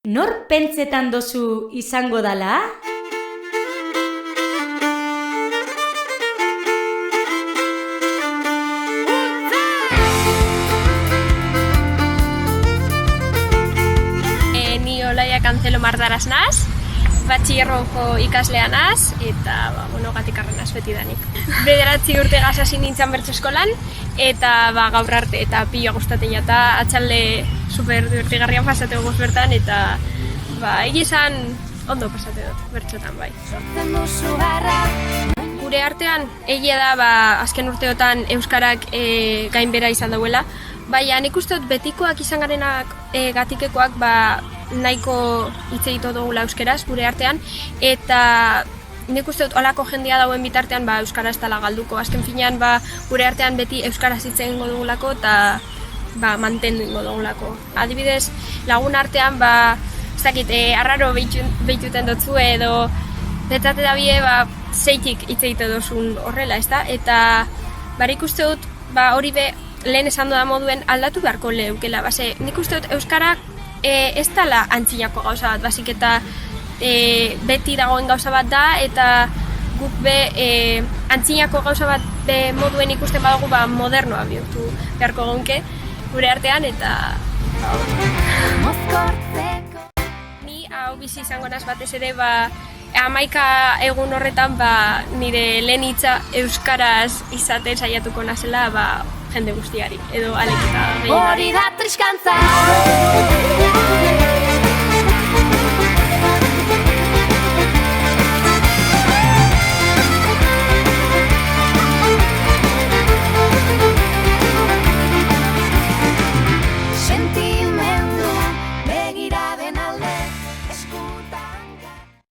Nor pentsetan dozu izango dala? Ni Olaia Cancelo Mardaraz naz, batxillerroko ikaslea naz, eta gatikarra naz betidanik. 9 urte hasi nintzen bertso eskolan, eta gaur arte eta pila gustatzen jata, atxalde super divertigarrian pasate gogoz bertan, eta egizan ondo pasate dut, bertxotan bai. Gure artean, egia da, azken urteotan euskarak gainbera izan dauela, baina nik uste dut betikoak izan garenak gatikekoak nahiko hitz egiten dugula euskeraz gure artean, eta nik uste dut olako jendea dauen bitartean euskara ez dela galduko. Azken finean gure artean beti euskaraz hitz egingo dugulako eta mantendu ingo dugulako. Adibidez, lagun artean ez dakit, arraro behituten dutzu edo betzate da bie zeitik hitz egiten duzun horrela, ezta? Eta barik uste dut hori lehen esan da moduen aldatu beharko leukela. Nik uste dut euskarak ez dela antzinako gauza bat, basik eta beti dagoen gauza bat da, eta guk antzinako gauza bat moduen ikusten badugu modernoa bihurtu beharko gonke gure artean, eta ni hau bizi izango naz batez ere 11 egun horretan nire lehen hitza euskaraz izaten saiatuko nazela jende guztiari, edo alekita gehiagari. Hori da triskantza!